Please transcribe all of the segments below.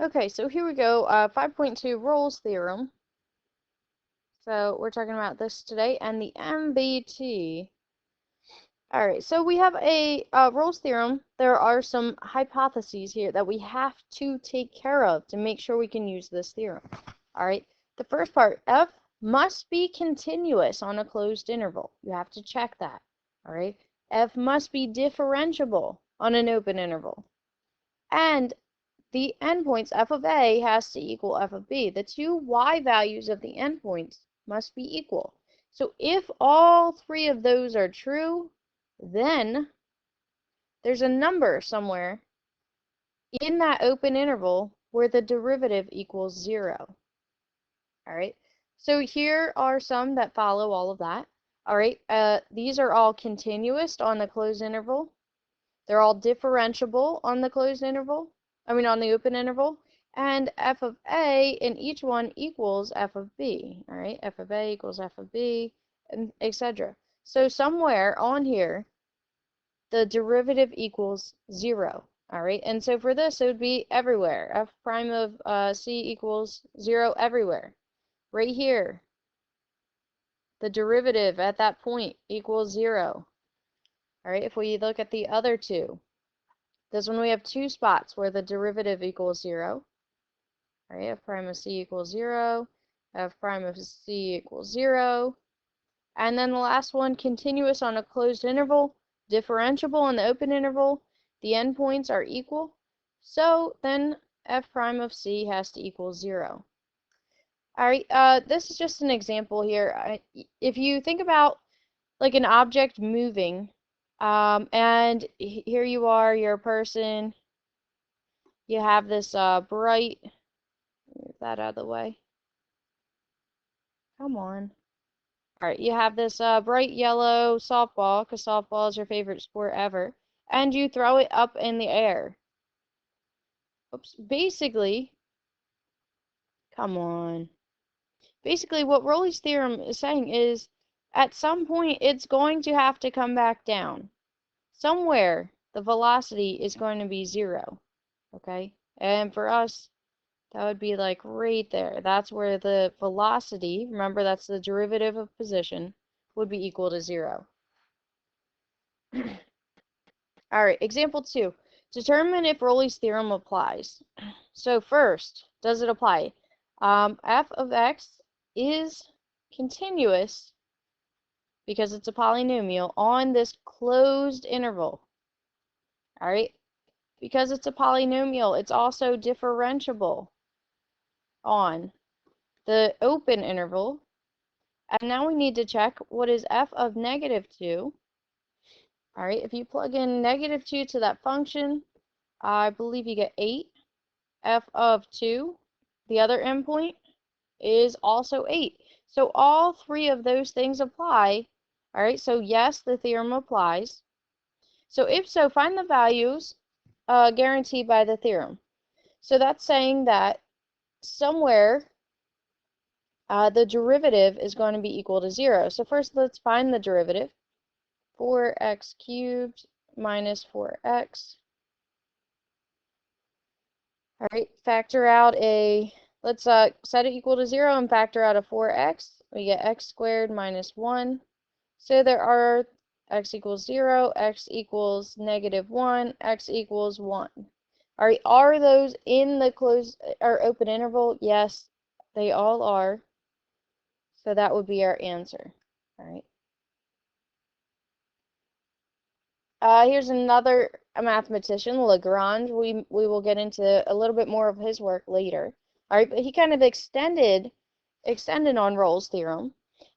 Okay, so here we go, 5.2 Rolle's theorem. So we're talking about this today, and the MVT. All right, so we have a Rolle's theorem. There are some hypotheses here that we have to take care of to make sure we can use this theorem. All right, the first part, f must be continuous on a closed interval. You have to check that. All right, f must be differentiable on an open interval. And the endpoints f of a has to equal f of b. The two y values of the endpoints must be equal. So if all three of those are true, then there's a number somewhere in that open interval where the derivative equals 0. All right, so here are some that follow all of that. All right, these are all continuous on the closed interval. They're all differentiable on the closed interval. On the open interval. And f of a in each one equals f of b. All right, f of a equals f of b, and etc. So somewhere on here, the derivative equals 0. All right, and so for this, it would be everywhere. F prime of c equals 0 everywhere. Right here, the derivative at that point equals 0. All right, if we look at the other two, this one we have two spots where the derivative equals 0. All right, f prime of c equals 0, f prime of c equals 0. And then the last one, continuous on a closed interval, differentiable on the open interval, the endpoints are equal. So then f prime of c has to equal 0. All right, this is just an example here. If you think about like an object moving, and here you are, you're a person, you have this bright, move that out of the way. Come on. All right, you have this bright yellow softball, because softball is your favorite sport ever, and you throw it up in the air. Oops. Basically, come on. Basically, what Rolle's theorem is saying is, at some point, it's going to have to come back down. Somewhere, the velocity is going to be 0, okay? And for us, that would be like right there. That's where the velocity, remember that's the derivative of position, would be equal to 0. All right, example 2. Determine if Rolle's theorem applies. So first, does it apply? F of x is continuous because it's a polynomial on this closed interval. All right, because it's a polynomial, it's also differentiable on the open interval. And now we need to check what is f of negative 2. All right, if you plug in negative 2 to that function, I believe you get 8. F of 2, the other endpoint, is also 8. So all three of those things apply. All right, so yes, the theorem applies. So if so, find the values guaranteed by the theorem. So that's saying that somewhere the derivative is going to be equal to 0. So first, let's find the derivative. 4x cubed minus 4x. All right, factor out let's set it equal to 0 and factor out a 4x. We get x squared minus 1. So there are x equals 0, x equals negative 1, x equals 1. All right, are those in the closed or open interval? Yes, they all are. So that would be our answer. All right. Here's another mathematician, Lagrange. We will get into a little bit more of his work later. All right, but he kind of extended on Rolle's theorem,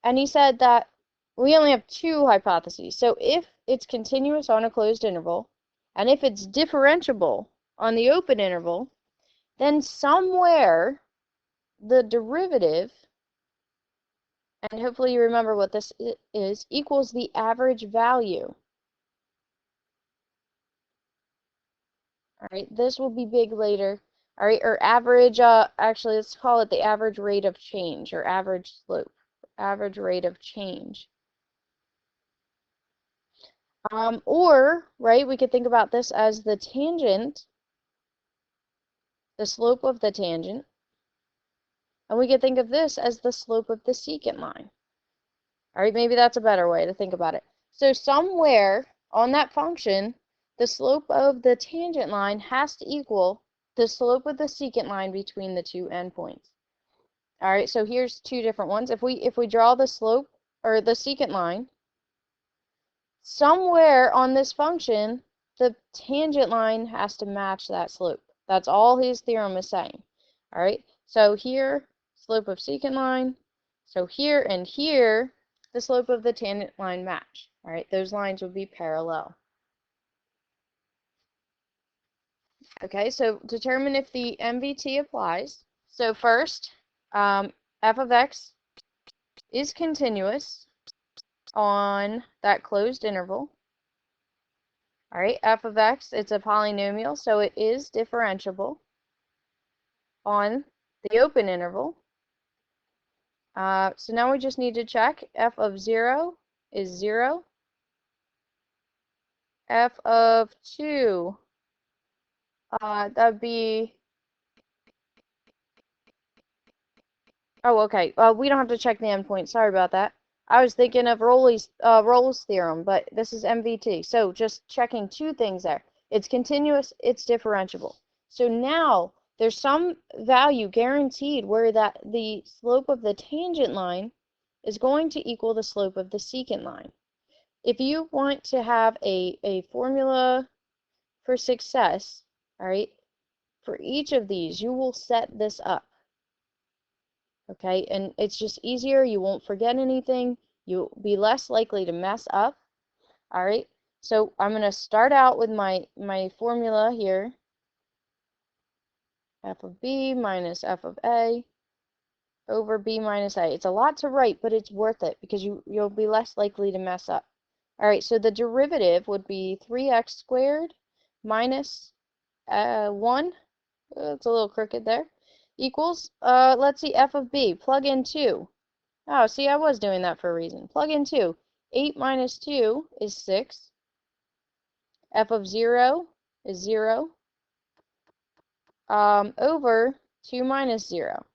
and he said that we only have two hypotheses. So if it's continuous on a closed interval, and if it's differentiable on the open interval, then somewhere the derivative, and hopefully you remember what this is, equals the average value. All right, this will be big later. All right, or average, actually, let's call it the average rate of change, or average slope, average rate of change. Or, right, we could think about this as the tangent the slope of the tangent, and we could think of this as the slope of the secant line. All right, maybe that's a better way to think about it. So somewhere on that function, the slope of the tangent line has to equal the slope of the secant line between the two endpoints. All right, so here's two different ones. If we draw the slope or the secant line, somewhere on this function, the tangent line has to match that slope. That's all his theorem is saying. All right, so here, slope of secant line. So here and here, the slope of the tangent line match. All right, those lines would be parallel. Okay, so determine if the MVT applies. So first, f of x is continuous on that closed interval. All right, f of x, it's a polynomial, so it is differentiable on the open interval. So now we just need to check f of 0 is 0. F of 2, that would be, oh, okay. We don't have to check the endpoint. Sorry about that. I was thinking of Rolle's theorem, but this is MVT. So just checking two things there. It's continuous, it's differentiable. So now there's some value guaranteed where that the slope of the tangent line is going to equal the slope of the secant line. If you want to have a formula for success, all right, for each of these, you will set this up. Okay, and it's just easier. You won't forget anything. You'll be less likely to mess up. All right, so I'm going to start out with my formula here. F of b minus f of a over b minus a. It's a lot to write, but it's worth it because you'll be less likely to mess up. All right, so the derivative would be 3x squared minus 1. It's a little crooked there. Equals, let's see, f of b. Plug in 2. Oh, see, I was doing that for a reason. Plug in 2. 8 minus 2 is 6. F of 0 is 0. Over 2 minus 0.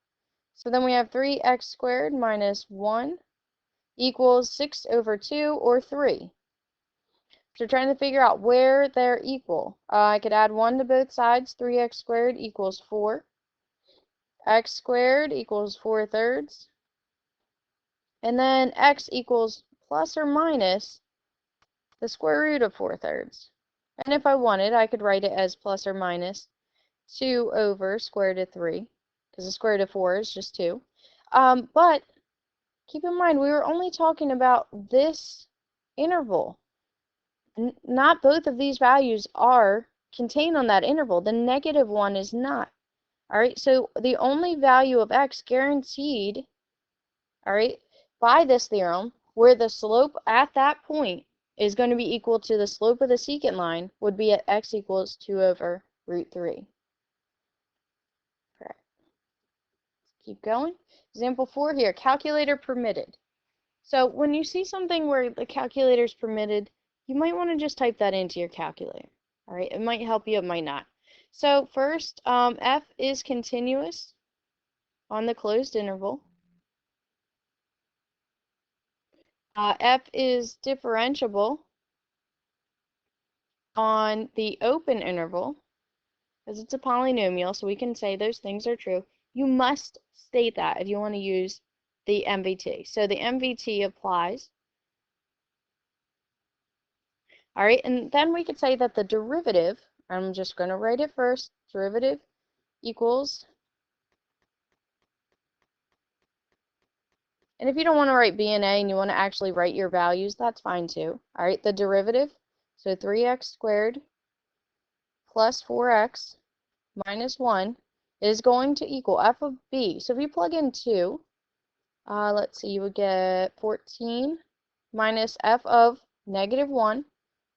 So then we have 3x squared minus 1 equals 6 over 2, or 3. So trying to figure out where they're equal. I could add 1 to both sides. 3x squared equals 4. X squared equals 4/3. And then x equals plus or minus the square root of 4/3. And if I wanted, I could write it as plus or minus 2 over square root of 3, because the square root of 4 is just 2. But keep in mind, we were only talking about this interval. Not both of these values are contained on that interval. The negative one is not. All right, so the only value of x guaranteed, all right, by this theorem, where the slope at that point is going to be equal to the slope of the secant line, would be at x equals 2 over root 3. Okay. Keep going. Example 4 here, calculator permitted. So when you see something where the calculator is permitted, you might want to just type that into your calculator. All right, it might help you, it might not. So first, f is continuous on the closed interval. F is differentiable on the open interval, because it's a polynomial, so we can say those things are true. You must state that if you want to use the MVT. So the MVT applies. All right, and then we could say that the derivative, I'm just going to write it first, derivative equals, and if you don't want to write b and a and you want to actually write your values, that's fine too. All right, the derivative, so 3x squared plus 4x minus 1 is going to equal f of b. So if you plug in 2, let's see, you would get 14 minus f of negative 1,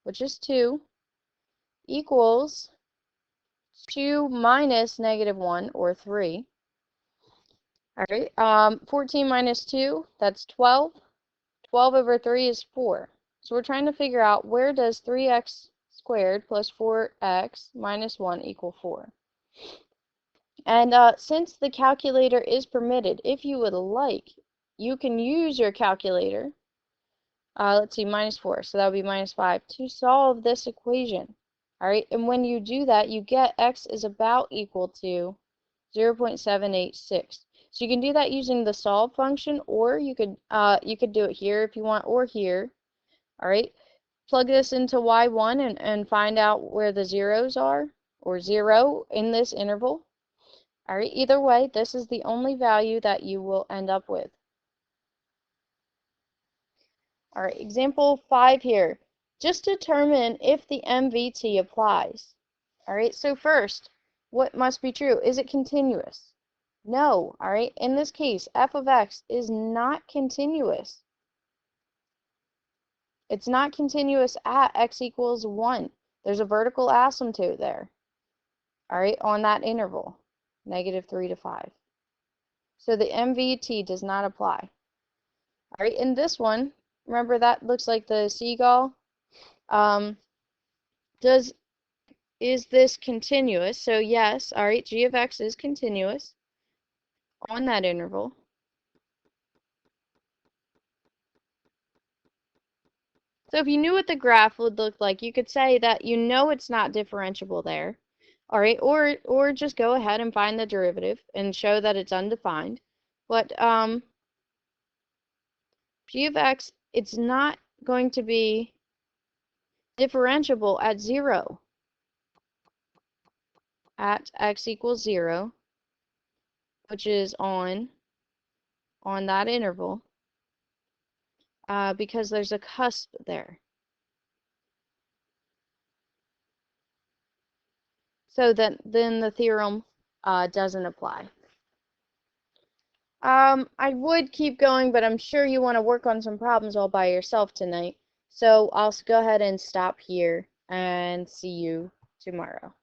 which is 2, equals 2 minus negative 1, or 3. All right, 14 minus 2, that's 12. 12 over 3 is 4. So we're trying to figure out, where does 3x squared plus 4x minus 1 equal 4? And since the calculator is permitted, if you would like, you can use your calculator. Let's see, -4, so that would be -5, to solve this equation. All right, and when you do that, you get x is about equal to 0.786. So you can do that using the solve function, or you could do it here if you want, or here. All right, plug this into y1 and find out where the zeros are, or 0 in this interval. All right, either way, this is the only value that you will end up with. All right, example 5 here. Just determine if the MVT applies. All right, so first, what must be true? Is it continuous? No. All right, in this case, f of x is not continuous. It's not continuous at x equals 1. There's a vertical asymptote there. All right, on that interval, -3 to 5. So the MVT does not apply. All right, in this one, remember that looks like the seagull. Is this continuous? So yes, all right, g of x is continuous on that interval. So if you knew what the graph would look like, you could say that you know it's not differentiable there. All right, or just go ahead and find the derivative and show that it's undefined. But g of x, it's not going to be differentiable at 0. At x equals 0, which is on that interval, because there's a cusp there. So then the theorem doesn't apply. I would keep going, but I'm sure you want to work on some problems all by yourself tonight. So I'll go ahead and stop here and see you tomorrow.